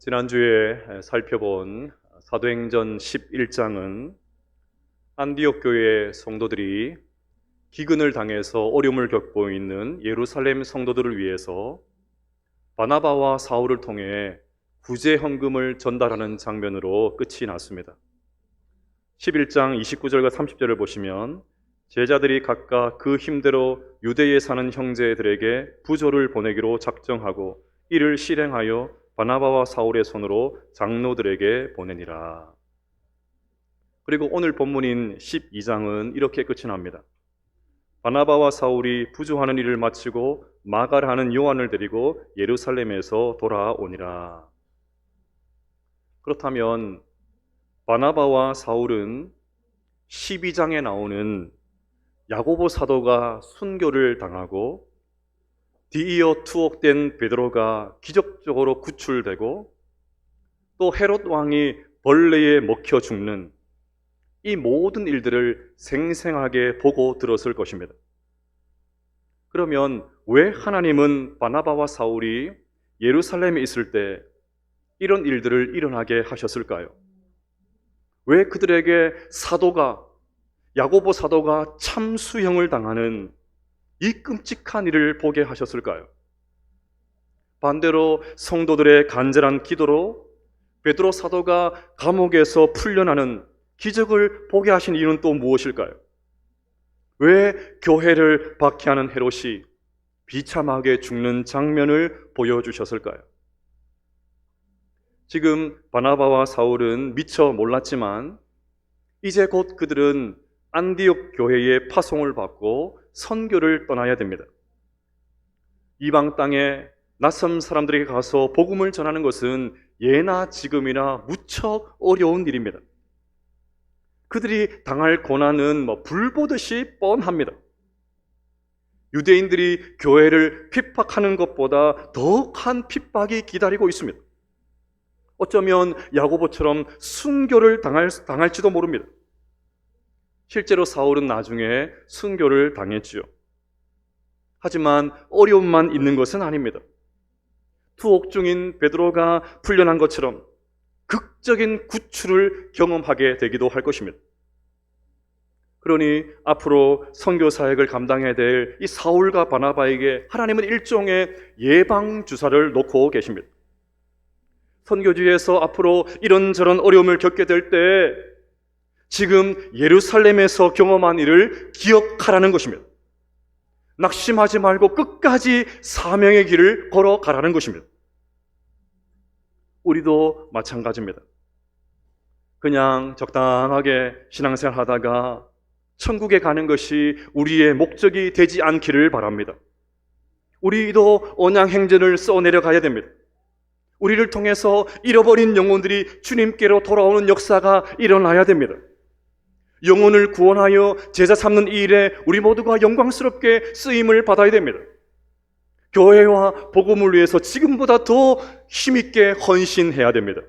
지난주에 살펴본 사도행전 11장은 안디옥 교회 성도들이 기근을 당해서 어려움을 겪고 있는 예루살렘 성도들을 위해서 바나바와 사울을 통해 구제 헌금을 전달하는 장면으로 끝이 났습니다. 11장 29절과 30절을 보시면 제자들이 각각 그 힘대로 유대에 사는 형제들에게 부조를 보내기로 작정하고 이를 실행하여 바나바와 사울의 손으로 장로들에게 보내니라. 그리고 오늘 본문인 12장은 이렇게 끝이 납니다. 바나바와 사울이 부조하는 일을 마치고 마가를 하는 요한을 데리고 예루살렘에서 돌아오니라. 그렇다면 바나바와 사울은 12장에 나오는 야고보 사도가 순교를 당하고 뒤이어 투옥된 베드로가 기적적으로 구출되고 또 헤롯 왕이 벌레에 먹혀 죽는 이 모든 일들을 생생하게 보고 들었을 것입니다. 그러면 왜 하나님은 바나바와 사울이 예루살렘에 있을 때 이런 일들을 일어나게 하셨을까요? 왜 그들에게 야고보 사도가 참수형을 당하는 이 끔찍한 일을 보게 하셨을까요? 반대로 성도들의 간절한 기도로 베드로 사도가 감옥에서 풀려나는 기적을 보게 하신 이유는 또 무엇일까요? 왜 교회를 박해하는 헤롯이 비참하게 죽는 장면을 보여주셨을까요? 지금 바나바와 사울은 미처 몰랐지만 이제 곧 그들은 안디옥 교회의 파송을 받고 선교를 떠나야 됩니다. 이방 땅에 낯선 사람들에게 가서 복음을 전하는 것은 예나 지금이나 무척 어려운 일입니다. 그들이 당할 고난은 불보듯이 뻔합니다. 유대인들이 교회를 핍박하는 것보다 더욱한 핍박이 기다리고 있습니다. 어쩌면 야고보처럼 순교를 당할지도 모릅니다. 실제로 사울은 나중에 순교를 당했지요. 하지만 어려움만 있는 것은 아닙니다. 투옥 중인 베드로가 풀려난 것처럼 극적인 구출을 경험하게 되기도 할 것입니다. 그러니 앞으로 선교 사역을 감당해야 될 이 사울과 바나바에게 하나님은 일종의 예방 주사를 놓고 계십니다. 선교지에서 앞으로 이런저런 어려움을 겪게 될 때 지금 예루살렘에서 경험한 일을 기억하라는 것입니다. 낙심하지 말고 끝까지 사명의 길을 걸어가라는 것입니다. 우리도 마찬가지입니다. 그냥 적당하게 신앙생활 하다가 천국에 가는 것이 우리의 목적이 되지 않기를 바랍니다. 우리도 언양행전을 써내려가야 됩니다. 우리를 통해서 잃어버린 영혼들이 주님께로 돌아오는 역사가 일어나야 됩니다. 영혼을 구원하여 제자 삼는 이 일에 우리 모두가 영광스럽게 쓰임을 받아야 됩니다. 교회와 복음을 위해서 지금보다 더 힘있게 헌신해야 됩니다.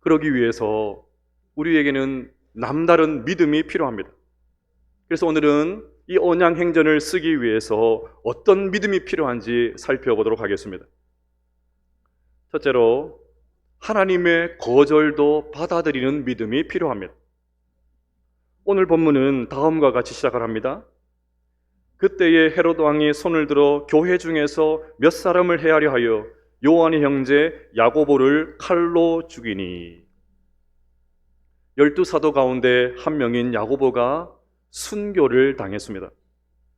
그러기 위해서 우리에게는 남다른 믿음이 필요합니다. 그래서 오늘은 이 언양행전을 쓰기 위해서 어떤 믿음이 필요한지 살펴보도록 하겠습니다. 첫째로 하나님의 거절도 받아들이는 믿음이 필요합니다. 오늘 본문은 다음과 같이 시작을 합니다. 그때에 헤롯 왕이 손을 들어 교회 중에서 몇 사람을 헤아려 하여 요한의 형제 야고보를 칼로 죽이니. 12사도 가운데 한 명인 야고보가 순교를 당했습니다.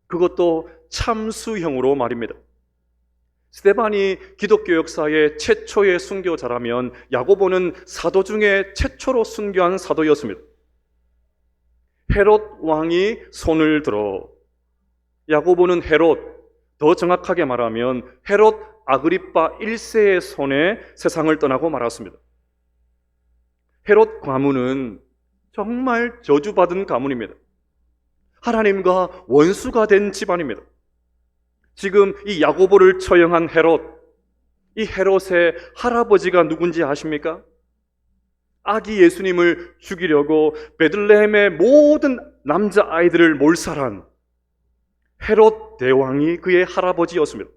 그것도 참수형으로 말입니다. 스데반이 기독교 역사의 최초의 순교자라면 야고보는 사도 중에 최초로 순교한 사도였습니다. 헤롯 왕이 손을 들어, 야고보는 헤롯, 더 정확하게 말하면 헤롯 아그리빠 1세의 손에 세상을 떠나고 말았습니다. 헤롯 가문은 정말 저주받은 가문입니다. 하나님과 원수가 된 집안입니다. 지금 이 야고보를 처형한 헤롯, 이 헤롯의 할아버지가 누군지 아십니까? 아기 예수님을 죽이려고 베들레헴의 모든 남자아이들을 몰살한 헤롯 대왕이 그의 할아버지였습니다.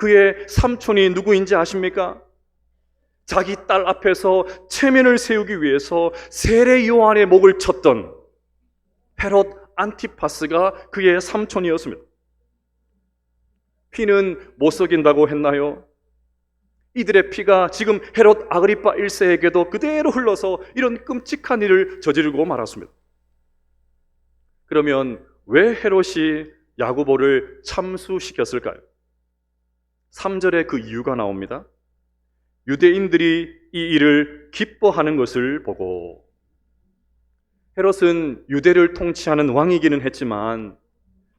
그의 삼촌이 누구인지 아십니까? 자기 딸 앞에서 체면을 세우기 위해서 세례 요한의 목을 쳤던 헤롯 안티파스가 그의 삼촌이었습니다. 피는 못 속인다고 했나요? 이들의 피가 지금 헤롯 아그리파 1세에게도 그대로 흘러서 이런 끔찍한 일을 저지르고 말았습니다. 그러면 왜 헤롯이 야고보를 참수시켰을까요? 3절에 그 이유가 나옵니다. 유대인들이 이 일을 기뻐하는 것을 보고. 헤롯은 유대를 통치하는 왕이기는 했지만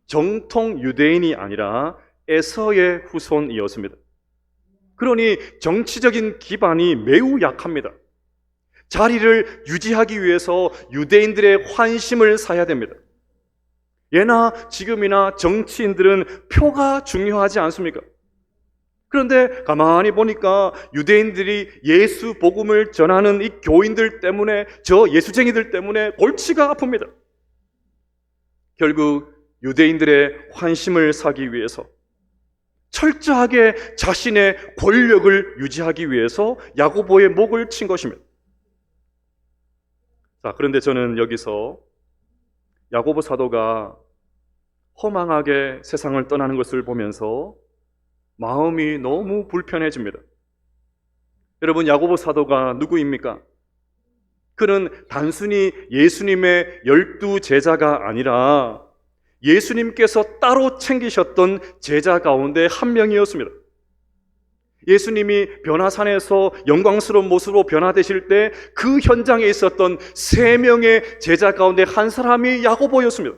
정통 유대인이 아니라 에서의 후손이었습니다. 그러니 정치적인 기반이 매우 약합니다. 자리를 유지하기 위해서 유대인들의 환심을 사야 됩니다. 예나 지금이나 정치인들은 표가 중요하지 않습니까? 그런데 가만히 보니까 유대인들이 예수 복음을 전하는 이 교인들 때문에, 저 예수쟁이들 때문에 골치가 아픕니다. 결국 유대인들의 환심을 사기 위해서, 철저하게 자신의 권력을 유지하기 위해서 야고보의 목을 친 것입니다. 자, 그런데 저는 여기서 야고보 사도가 허망하게 세상을 떠나는 것을 보면서 마음이 너무 불편해집니다. 여러분, 야고보 사도가 누구입니까? 그는 단순히 예수님의 12 제자가 아니라 예수님께서 따로 챙기셨던 제자 가운데 한 명이었습니다. 예수님이 변화산에서 영광스러운 모습으로 변화되실 때 그 현장에 있었던 3명의 제자 가운데 한 사람이 야고보였습니다.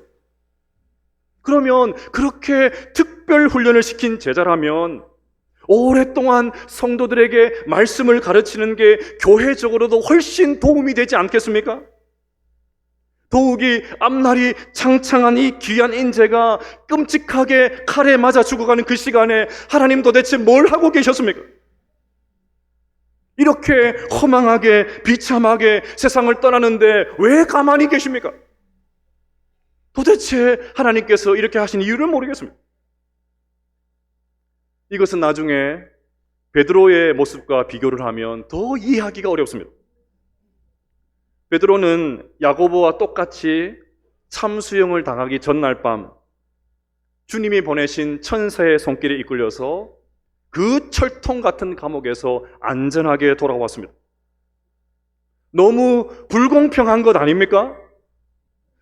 그러면 그렇게 특별 훈련을 시킨 제자라면 오랫동안 성도들에게 말씀을 가르치는 게 교회적으로도 훨씬 도움이 되지 않겠습니까? 더욱이 앞날이 창창한 이 귀한 인재가 끔찍하게 칼에 맞아 죽어가는 그 시간에 하나님 도대체 뭘 하고 계셨습니까? 이렇게 허망하게 비참하게 세상을 떠나는데 왜 가만히 계십니까? 도대체 하나님께서 이렇게 하신 이유를 모르겠습니다. 이것은 나중에 베드로의 모습과 비교를 하면 더 이해하기가 어렵습니다. 베드로는 야고보와 똑같이 참수형을 당하기 전날 밤 주님이 보내신 천사의 손길에 이끌려서 그 철통 같은 감옥에서 안전하게 돌아왔습니다. 너무 불공평한 것 아닙니까?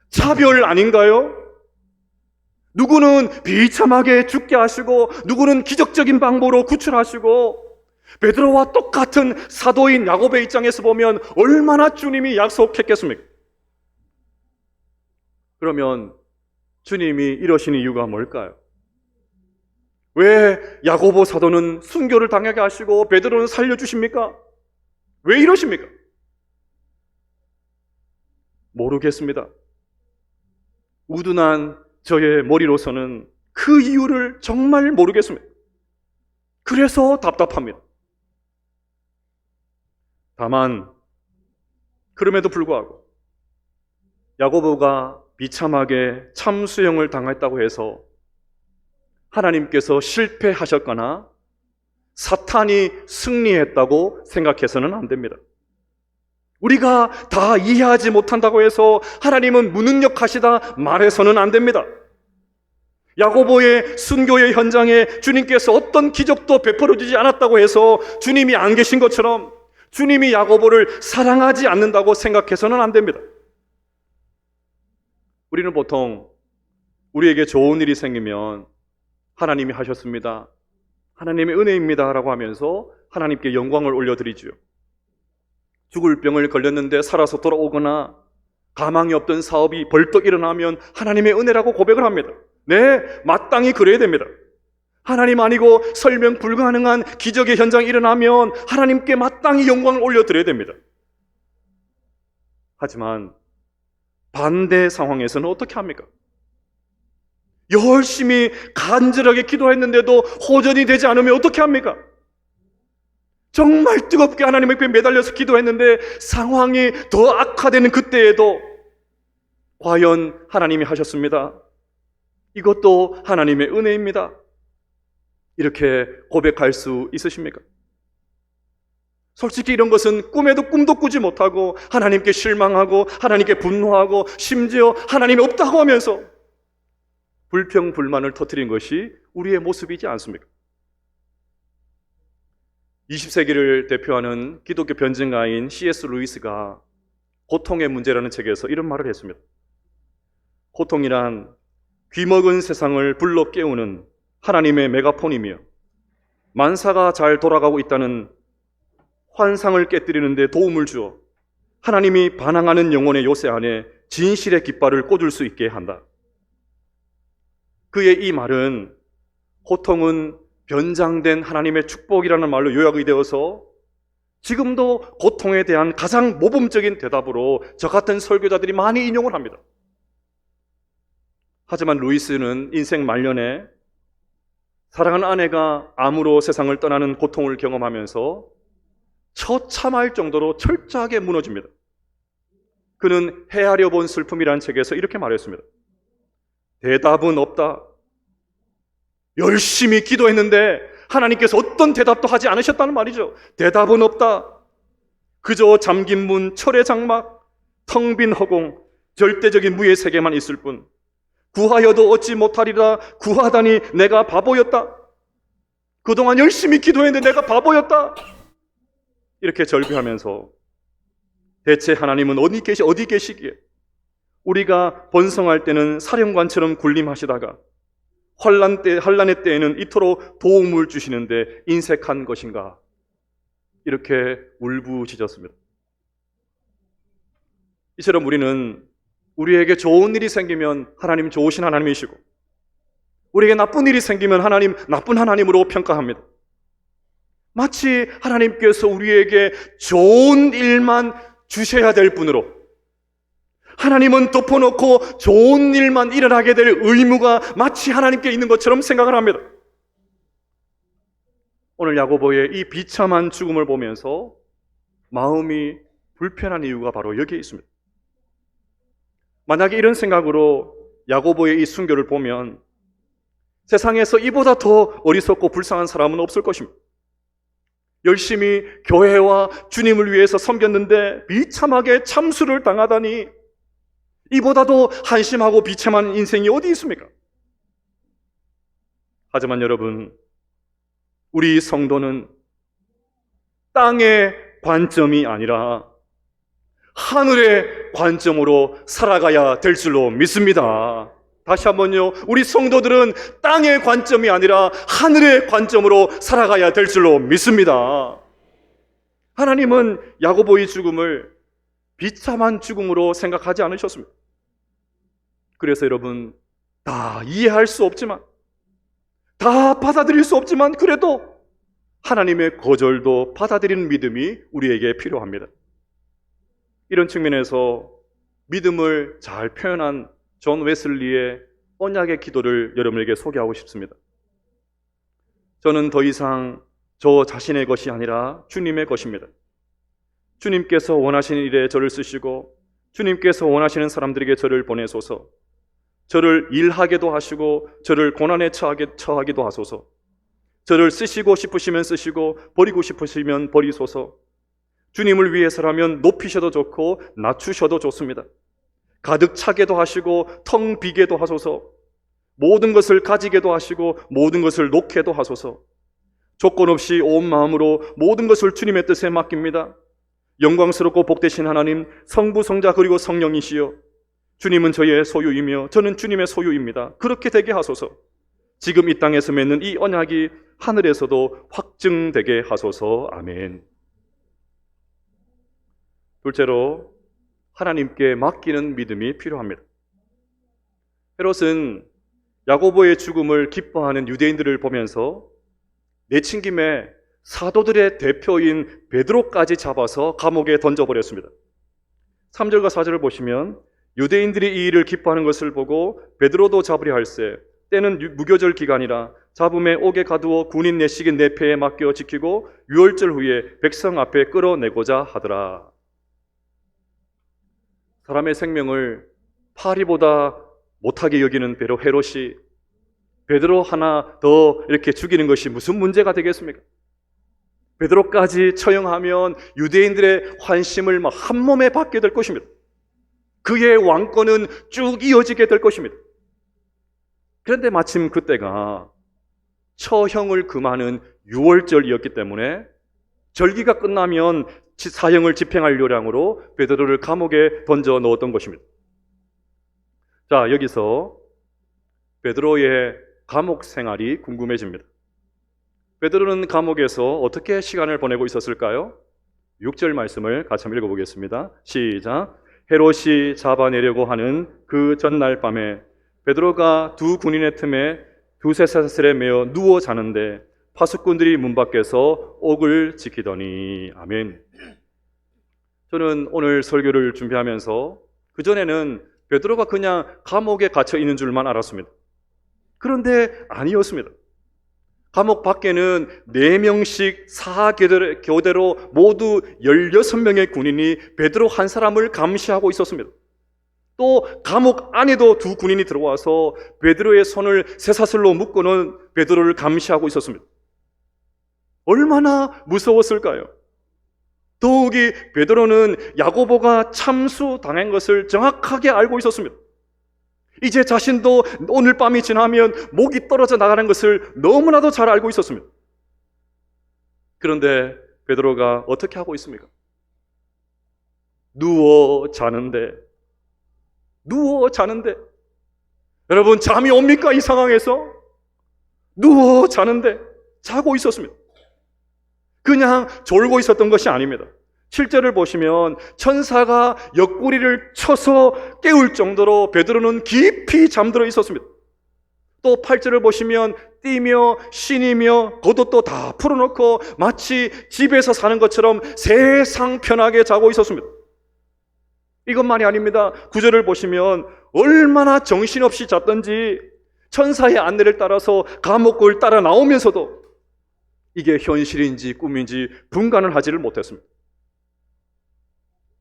차별 아닌가요? 누구는 비참하게 죽게 하시고 누구는 기적적인 방법으로 구출하시고, 베드로와 똑같은 사도인 야고보의 입장에서 보면 얼마나 주님이 약속했겠습니까? 그러면 주님이 이러신 이유가 뭘까요? 왜 야고보 사도는 순교를 당하게 하시고 베드로는 살려주십니까? 왜 이러십니까? 모르겠습니다. 우둔한 저의 머리로서는 그 이유를 정말 모르겠습니다. 그래서 답답합니다. 다만 그럼에도 불구하고 야고보가 비참하게 참수형을 당했다고 해서 하나님께서 실패하셨거나 사탄이 승리했다고 생각해서는 안 됩니다. 우리가 다 이해하지 못한다고 해서 하나님은 무능력하시다 말해서는 안 됩니다. 야고보의 순교의 현장에 주님께서 어떤 기적도 베풀어 주지 않았다고 해서 주님이 안 계신 것처럼 주님이 야고보를 사랑하지 않는다고 생각해서는 안 됩니다. 우리는 보통 우리에게 좋은 일이 생기면 하나님이 하셨습니다, 하나님의 은혜입니다 라고 하면서 하나님께 영광을 올려드리죠. 죽을 병을 걸렸는데 살아서 돌아오거나 가망이 없던 사업이 벌떡 일어나면 하나님의 은혜라고 고백을 합니다. 네, 마땅히 그래야 됩니다. 하나님 아니고 설명 불가능한 기적의 현장이 일어나면 하나님께 마땅히 영광을 올려드려야 됩니다. 하지만 반대 상황에서는 어떻게 합니까? 열심히 간절하게 기도했는데도 호전이 되지 않으면 어떻게 합니까? 정말 뜨겁게 하나님 앞에 매달려서 기도했는데 상황이 더 악화되는 그때에도 과연 하나님이 하셨습니다, 이것도 하나님의 은혜입니다, 이렇게 고백할 수 있으십니까? 솔직히 이런 것은 꿈도 꾸지 못하고 하나님께 실망하고 하나님께 분노하고 심지어 하나님이 없다고 하면서 불평불만을 터뜨린 것이 우리의 모습이지 않습니까? 20세기를 대표하는 기독교 변증가인 C.S. 루이스가 고통의 문제라는 책에서 이런 말을 했습니다. 고통이란 귀먹은 세상을 불러 깨우는 하나님의 메가폰이며 만사가 잘 돌아가고 있다는 환상을 깨뜨리는 데 도움을 주어 하나님이 반항하는 영혼의 요새 안에 진실의 깃발을 꽂을 수 있게 한다. 그의 이 말은 고통은 변장된 하나님의 축복이라는 말로 요약이 되어서 지금도 고통에 대한 가장 모범적인 대답으로 저 같은 설교자들이 많이 인용을 합니다. 하지만 루이스는 인생 말년에 사랑하는 아내가 암으로 세상을 떠나는 고통을 경험하면서 처참할 정도로 철저하게 무너집니다. 그는 헤아려 본 슬픔이라는 책에서 이렇게 말했습니다. 대답은 없다. 열심히 기도했는데 하나님께서 어떤 대답도 하지 않으셨다는 말이죠. 대답은 없다. 그저 잠긴 문, 철의 장막, 텅 빈 허공, 절대적인 무의 세계만 있을 뿐. 구하여도 얻지 못하리라. 구하다니 내가 바보였다. 그동안 열심히 기도했는데 내가 바보였다. 이렇게 절규하면서 대체 하나님은 어디 계시기에 우리가 번성할 때는 사령관처럼 군림하시다가 환란의 때에는 이토록 도움을 주시는데 인색한 것인가? 이렇게 울부짖었습니다. 이처럼 우리는 우리에게 좋은 일이 생기면 하나님 좋으신 하나님이시고 우리에게 나쁜 일이 생기면 하나님 나쁜 하나님으로 평가합니다. 마치 하나님께서 우리에게 좋은 일만 주셔야 될 뿐으로 하나님은 덮어놓고 좋은 일만 일어나게 될 의무가 마치 하나님께 있는 것처럼 생각을 합니다. 오늘 야고보의 이 비참한 죽음을 보면서 마음이 불편한 이유가 바로 여기에 있습니다. 만약에 이런 생각으로 야고보의 이 순교를 보면 세상에서 이보다 더 어리석고 불쌍한 사람은 없을 것입니다. 열심히 교회와 주님을 위해서 섬겼는데 비참하게 참수를 당하다니 이보다도 한심하고 비참한 인생이 어디 있습니까? 하지만 여러분, 우리 성도는 땅의 관점이 아니라 하늘의 관점으로 살아가야 될 줄로 믿습니다. 다시 한번요. 우리 성도들은 땅의 관점이 아니라 하늘의 관점으로 살아가야 될 줄로 믿습니다. 하나님은 야고보의 죽음을 비참한 죽음으로 생각하지 않으셨습니다. 그래서 여러분, 다 이해할 수 없지만, 다 받아들일 수 없지만 그래도 하나님의 거절도 받아들이는 믿음이 우리에게 필요합니다. 이런 측면에서 믿음을 잘 표현한 존 웨슬리의 언약의 기도를 여러분에게 소개하고 싶습니다. 저는 더 이상 저 자신의 것이 아니라 주님의 것입니다. 주님께서 원하시는 일에 저를 쓰시고 주님께서 원하시는 사람들에게 저를 보내소서. 저를 일하게도 하시고 저를 고난에 처하기도 하소서. 저를 쓰시고 싶으시면 쓰시고 버리고 싶으시면 버리소서. 주님을 위해서라면 높이셔도 좋고 낮추셔도 좋습니다. 가득 차게도 하시고 텅 비게도 하소서. 모든 것을 가지게도 하시고 모든 것을 놓게도 하소서. 조건 없이 온 마음으로 모든 것을 주님의 뜻에 맡깁니다. 영광스럽고 복되신 하나님, 성부, 성자 그리고 성령이시여, 주님은 저의 소유이며 저는 주님의 소유입니다. 그렇게 되게 하소서. 지금 이 땅에서 맺는 이 언약이 하늘에서도 확증되게 하소서. 아멘. 둘째로 하나님께 맡기는 믿음이 필요합니다. 헤롯은 야고보의 죽음을 기뻐하는 유대인들을 보면서 내친김에 사도들의 대표인 베드로까지 잡아서 감옥에 던져버렸습니다. 3절과 4절을 보시면 유대인들이 이 일을 기뻐하는 것을 보고 베드로도 잡으려 할세 때는 무교절 기간이라 잡음에 옥에 가두어 군인 내식인 내패에 맡겨 지키고 유월절 후에 백성 앞에 끌어내고자 하더라. 사람의 생명을 파리보다 못하게 여기는 헤롯이 베드로 하나 더 이렇게 죽이는 것이 무슨 문제가 되겠습니까? 베드로까지 처형하면 유대인들의 환심을 막 한몸에 받게 될 것입니다. 그의 왕권은 쭉 이어지게 될 것입니다. 그런데 마침 그때가 처형을 금하는 6월절이었기 때문에 절기가 끝나면 사형을 집행할 요량으로 베드로를 감옥에 던져 넣었던 것입니다. 자, 여기서 베드로의 감옥 생활이 궁금해집니다. 베드로는 감옥에서 어떻게 시간을 보내고 있었을까요? 6절 말씀을 같이 한번 읽어보겠습니다. 시작. 헤롯이 잡아내려고 하는 그 전날 밤에 베드로가 두 군인의 틈에 두세 사슬에 매어 누워 자는데 파수꾼들이 문 밖에서 옥을 지키더니. 아멘. 저는 오늘 설교를 준비하면서 그전에는 베드로가 그냥 감옥에 갇혀 있는 줄만 알았습니다. 그런데 아니었습니다. 감옥 밖에는 4명씩 사교대로 모두 16명의 군인이 베드로 한 사람을 감시하고 있었습니다. 또 감옥 안에도 두 군인이 들어와서 베드로의 손을 쇠사슬로 묶고는 베드로를 감시하고 있었습니다. 얼마나 무서웠을까요? 더욱이 베드로는 야고보가 참수당한 것을 정확하게 알고 있었습니다. 이제 자신도 오늘 밤이 지나면 목이 떨어져 나가는 것을 너무나도 잘 알고 있었습니다. 그런데 베드로가 어떻게 하고 있습니까? 누워 자는데. 여러분, 잠이 옵니까? 이 상황에서 누워 자는데 자고 있었습니다. 그냥 졸고 있었던 것이 아닙니다. 7절을 보시면 천사가 옆구리를 쳐서 깨울 정도로 베드로는 깊이 잠들어 있었습니다. 또 8절을 보시면 뛰며 신이며 겉옷도 다 풀어놓고 마치 집에서 사는 것처럼 세상 편하게 자고 있었습니다. 이것만이 아닙니다. 9절을 보시면 얼마나 정신없이 잤던지 천사의 안내를 따라서 감옥을 따라 나오면서도 이게 현실인지 꿈인지 분간을 하지를 못했습니다.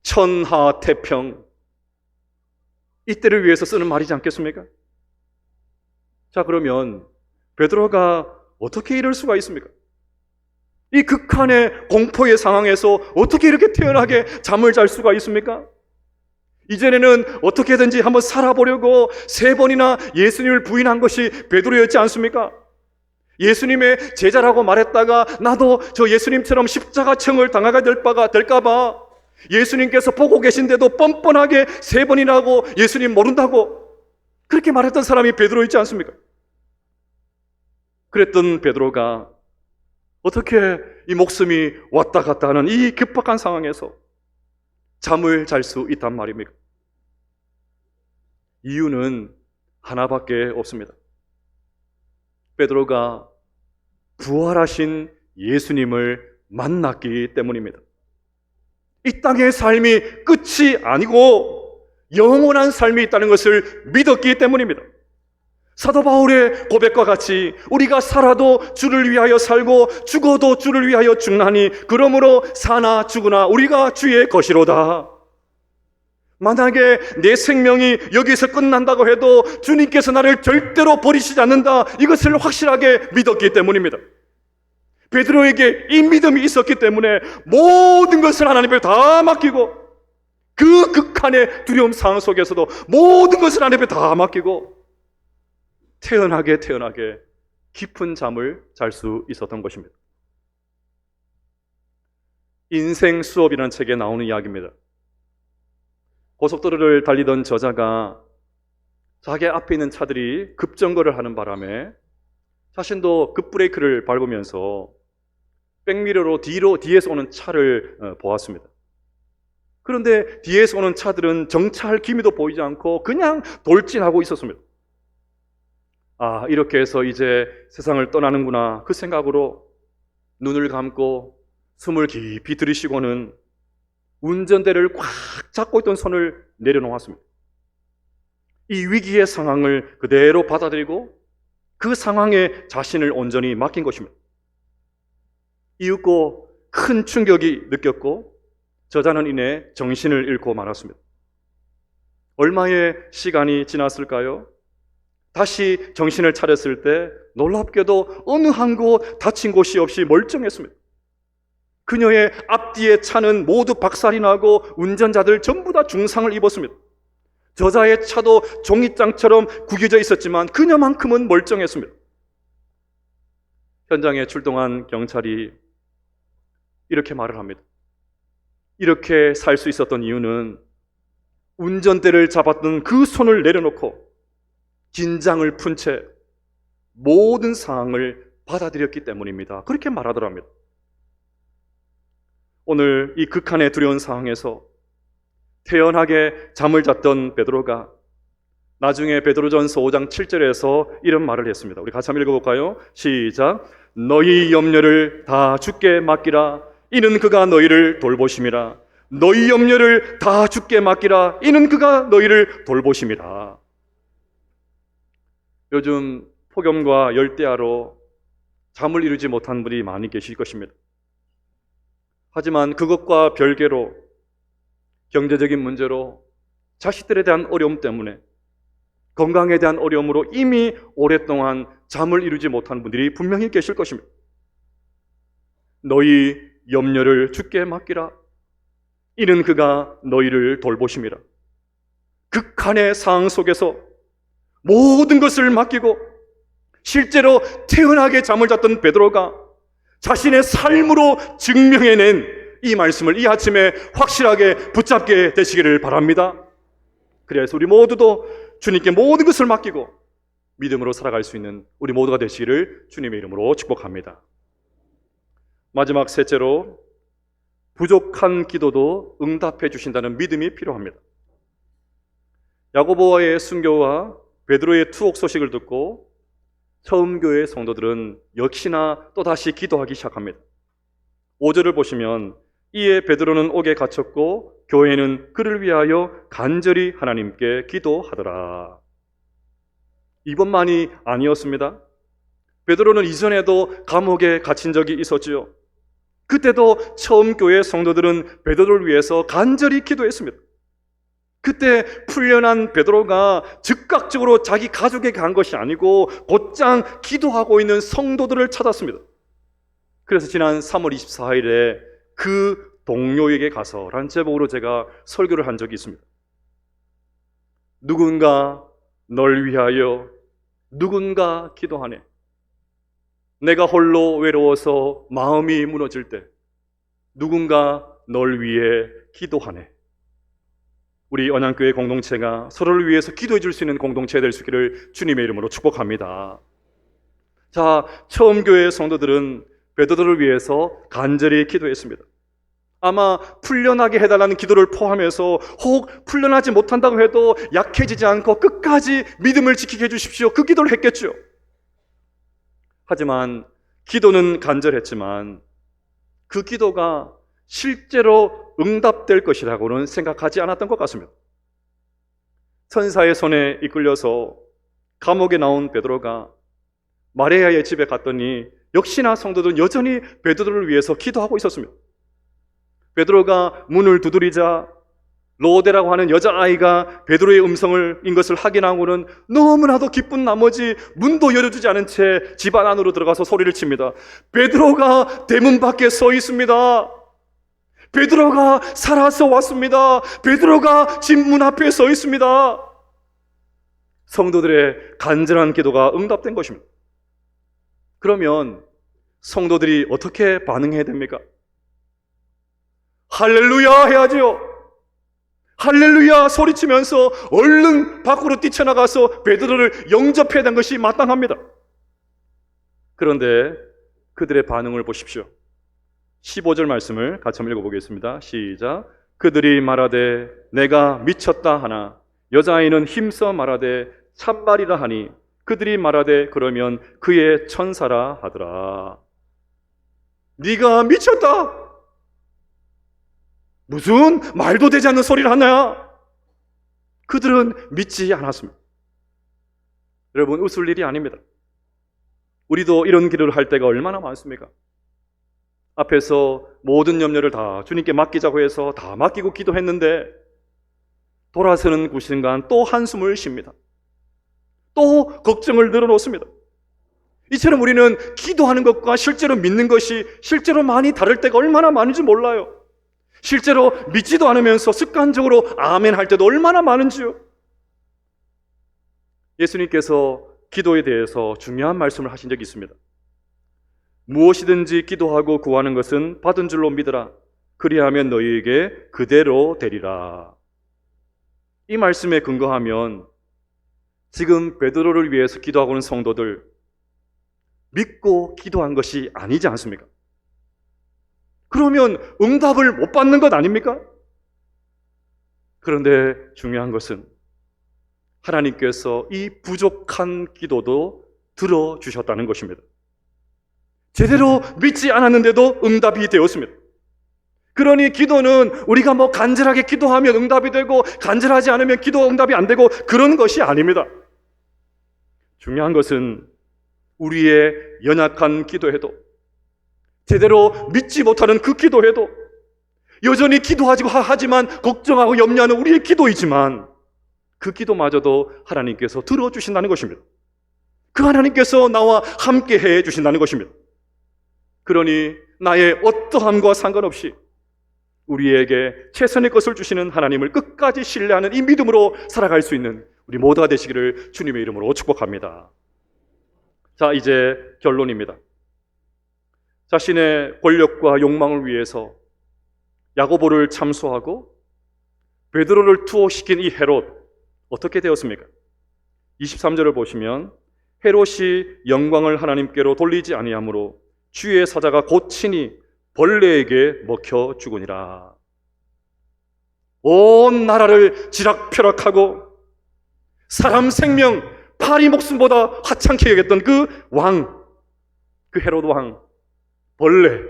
천하태평, 이때를 위해서 쓰는 말이지 않겠습니까? 자, 그러면 베드로가 어떻게 이럴 수가 있습니까? 이 극한의 공포의 상황에서 어떻게 이렇게 태연하게 잠을 잘 수가 있습니까? 이전에는 어떻게든지 한번 살아보려고 3번이나 예수님을 부인한 것이 베드로였지 않습니까? 예수님의 제자라고 말했다가 나도 저 예수님처럼 십자가청을 당하게 될까봐 예수님께서 보고 계신데도 뻔뻔하게 3번이나 하고 예수님 모른다고 그렇게 말했던 사람이 베드로였지 않습니까? 그랬던 베드로가 어떻게 이 목숨이 왔다 갔다 하는 이 급박한 상황에서 잠을 잘 수 있단 말입니까? 이유는 하나밖에 없습니다. 베드로가 부활하신 예수님을 만났기 때문입니다. 이 땅의 삶이 끝이 아니고 영원한 삶이 있다는 것을 믿었기 때문입니다. 사도 바울의 고백과 같이 우리가 살아도 주를 위하여 살고 죽어도 주를 위하여 죽나니 그러므로 사나 죽으나 우리가 주의 것이로다. 만약에 내 생명이 여기서 끝난다고 해도 주님께서 나를 절대로 버리시지 않는다, 이것을 확실하게 믿었기 때문입니다. 베드로에게 이 믿음이 있었기 때문에 모든 것을 하나님께 다 맡기고 그 극한의 두려움 상황 속에서도 모든 것을 하나님께 다 맡기고 태연하게 깊은 잠을 잘 수 있었던 것입니다. 인생 수업이라는 책에 나오는 이야기입니다. 고속도로를 달리던 저자가 자기 앞에 있는 차들이 급정거를 하는 바람에 자신도 급브레이크를 밟으면서 백미러로 뒤에서 오는 차를 보았습니다. 그런데 뒤에서 오는 차들은 정차할 기미도 보이지 않고 그냥 돌진하고 있었습니다. 아, 이렇게 해서 이제 세상을 떠나는구나, 그 생각으로 눈을 감고 숨을 깊이 들이쉬고는 운전대를 꽉 잡고 있던 손을 내려놓았습니다. 이 위기의 상황을 그대로 받아들이고 그 상황에 자신을 온전히 맡긴 것입니다. 이윽고 큰 충격이 느꼈고 저자는 이내 정신을 잃고 말았습니다. 얼마의 시간이 지났을까요? 다시 정신을 차렸을 때 놀랍게도 어느 한 곳 다친 곳이 없이 멀쩡했습니다. 그녀의 앞뒤에 차는 모두 박살이 나고 운전자들 전부 다 중상을 입었습니다. 저자의 차도 종이장처럼 구겨져 있었지만 그녀만큼은 멀쩡했습니다. 현장에 출동한 경찰이 이렇게 말을 합니다. 이렇게 살 수 있었던 이유는 운전대를 잡았던 그 손을 내려놓고 긴장을 푼 채 모든 상황을 받아들였기 때문입니다. 그렇게 말하더랍니다. 오늘 이 극한의 두려운 상황에서 태연하게 잠을 잤던 베드로가 나중에 베드로전서 5장 7절에서 이런 말을 했습니다. 우리 같이 한번 읽어볼까요? 시작. 너희 염려를 다 주께 맡기라. 이는 그가 너희를 돌보심이라. 너희 염려를 다 주께 맡기라. 이는 그가 너희를 돌보심이라. 요즘 폭염과 열대야로 잠을 이루지 못한 분이 많이 계실 것입니다. 하지만 그것과 별개로 경제적인 문제로 자식들에 대한 어려움 때문에 건강에 대한 어려움으로 이미 오랫동안 잠을 이루지 못한 분들이 분명히 계실 것입니다. 너희 염려를 주께 맡기라. 이는 그가 너희를 돌보심이라. 극한의 상황 속에서 모든 것을 맡기고 실제로 태연하게 잠을 잤던 베드로가 자신의 삶으로 증명해낸 이 말씀을 이 아침에 확실하게 붙잡게 되시기를 바랍니다. 그래서 우리 모두도 주님께 모든 것을 맡기고 믿음으로 살아갈 수 있는 우리 모두가 되시기를 주님의 이름으로 축복합니다. 마지막 셋째로 부족한 기도도 응답해 주신다는 믿음이 필요합니다. 야고보와의 순교와 베드로의 투옥 소식을 듣고 처음 교회 성도들은 역시나 또다시 기도하기 시작합니다. 5절을 보시면 이에 베드로는 옥에 갇혔고 교회는 그를 위하여 간절히 하나님께 기도하더라. 이번만이 아니었습니다. 베드로는 이전에도 감옥에 갇힌 적이 있었지요. 그때도 처음 교회 성도들은 베드로를 위해서 간절히 기도했습니다. 그때 풀려난 베드로가 즉각적으로 자기 가족에게 간 것이 아니고 곧장 기도하고 있는 성도들을 찾았습니다. 그래서 지난 3월 24일에 그 동료에게 가서 라는 제목으로 제가 설교를 한 적이 있습니다. 누군가 널 위하여 누군가 기도하네. 내가 홀로 외로워서 마음이 무너질 때 누군가 널 위해 기도하네. 우리 언양교회 공동체가 서로를 위해서 기도해 줄 수 있는 공동체 될 수 있기를 주님의 이름으로 축복합니다. 자, 처음 교회 성도들은 베드로를 위해서 간절히 기도했습니다. 아마 풀려나게 해달라는 기도를 포함해서 혹 풀려나지 못한다고 해도 약해지지 않고 끝까지 믿음을 지키게 해주십시오. 그 기도를 했겠죠. 하지만 기도는 간절했지만 그 기도가 실제로 응답될 것이라고는 생각하지 않았던 것 같습니다. 천사의 손에 이끌려서 감옥에 나온 베드로가 마레아의 집에 갔더니 역시나 성도들은 여전히 베드로를 위해서 기도하고 있었습니다. 베드로가 문을 두드리자 로데라고 하는 여자아이가 베드로의 음성인 것을 확인하고는 너무나도 기쁜 나머지 문도 열어주지 않은 채 집안 안으로 들어가서 소리를 칩니다. 베드로가 대문 밖에 서 있습니다. 베드로가 살아서 왔습니다. 베드로가 집 문 앞에 서 있습니다. 성도들의 간절한 기도가 응답된 것입니다. 그러면 성도들이 어떻게 반응해야 됩니까? 할렐루야 해야지요. 할렐루야 소리치면서 얼른 밖으로 뛰쳐나가서 베드로를 영접해야 되는 것이 마땅합니다. 그런데 그들의 반응을 보십시오. 15절 말씀을 같이 한번 읽어보겠습니다. 시작. 그들이 말하되 내가 미쳤다 하나 여자아이는 힘써 말하되 참말이라 하니 그들이 말하되 그러면 그의 천사라 하더라. 네가 미쳤다. 무슨 말도 되지 않는 소리를 하냐? 그들은 믿지 않았습니다. 여러분, 웃을 일이 아닙니다. 우리도 이런 기도를 할 때가 얼마나 많습니까? 앞에서 모든 염려를 다 주님께 맡기자고 해서 다 맡기고 기도했는데 돌아서는 그 순간 또 한숨을 쉽니다. 또 걱정을 늘어놓습니다. 이처럼 우리는 기도하는 것과 실제로 믿는 것이 실제로 많이 다를 때가 얼마나 많은지 몰라요. 실제로 믿지도 않으면서 습관적으로 아멘 할 때도 얼마나 많은지요. 예수님께서 기도에 대해서 중요한 말씀을 하신 적이 있습니다. 무엇이든지 기도하고 구하는 것은 받은 줄로 믿으라. 그리하면 너희에게 그대로 되리라. 이 말씀에 근거하면 지금 베드로를 위해서 기도하고 있는 성도들, 믿고 기도한 것이 아니지 않습니까? 그러면 응답을 못 받는 것 아닙니까? 그런데 중요한 것은 하나님께서 이 부족한 기도도 들어주셨다는 것입니다. 제대로 믿지 않았는데도 응답이 되었습니다. 그러니 기도는 우리가 간절하게 기도하면 응답이 되고 간절하지 않으면 기도 응답이 안 되고 그런 것이 아닙니다. 중요한 것은 우리의 연약한 기도에도, 제대로 믿지 못하는 그 기도에도 여전히 하지만 걱정하고 염려하는 우리의 기도이지만 그 기도마저도 하나님께서 들어주신다는 것입니다. 그 하나님께서 나와 함께 해 주신다는 것입니다. 그러니 나의 어떠함과 상관없이 우리에게 최선의 것을 주시는 하나님을 끝까지 신뢰하는 이 믿음으로 살아갈 수 있는 우리 모두가 되시기를 주님의 이름으로 축복합니다. 자, 이제 결론입니다. 자신의 권력과 욕망을 위해서 야고보를 참소하고 베드로를 투옥시킨 이 헤롯, 어떻게 되었습니까? 23절을 보시면 헤롯이 영광을 하나님께로 돌리지 아니하므로 주의 사자가 곧 친히 벌레에게 먹혀 죽으니라. 온 나라를 지락펴락하고 사람 생명, 파리 목숨보다 하찮게 여겼던 그 왕, 그 헤롯 왕, 벌레,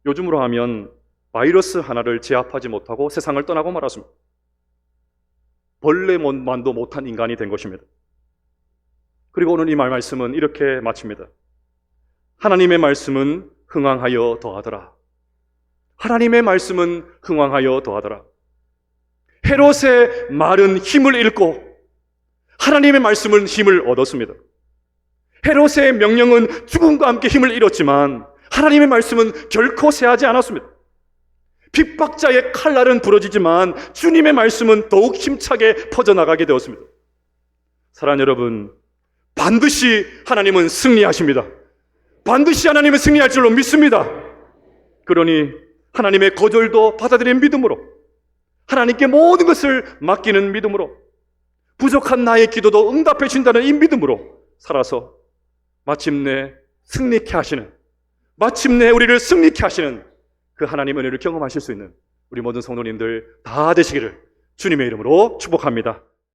요즘으로 하면 바이러스 하나를 제압하지 못하고 세상을 떠나고 말았습니다. 벌레만도 못한 인간이 된 것입니다. 그리고 오늘 이 말씀은 이렇게 마칩니다. 하나님의 말씀은 흥왕하여 더하더라. 하나님의 말씀은 흥왕하여 더하더라. 헤롯의 말은 힘을 잃고 하나님의 말씀은 힘을 얻었습니다. 헤롯의 명령은 죽음과 함께 힘을 잃었지만 하나님의 말씀은 결코 쇠하지 않았습니다. 핍박자의 칼날은 부러지지만 주님의 말씀은 더욱 힘차게 퍼져나가게 되었습니다. 사랑하는 여러분, 반드시 하나님은 승리하십니다. 반드시 하나님은 승리할 줄로 믿습니다. 그러니 하나님의 거절도 받아들이는 믿음으로, 하나님께 모든 것을 맡기는 믿음으로, 부족한 나의 기도도 응답해 준다는 이 믿음으로 살아서 마침내 승리케 하시는, 마침내 우리를 승리케 하시는 그 하나님의 은혜를 경험하실 수 있는 우리 모든 성도님들 다 되시기를 주님의 이름으로 축복합니다.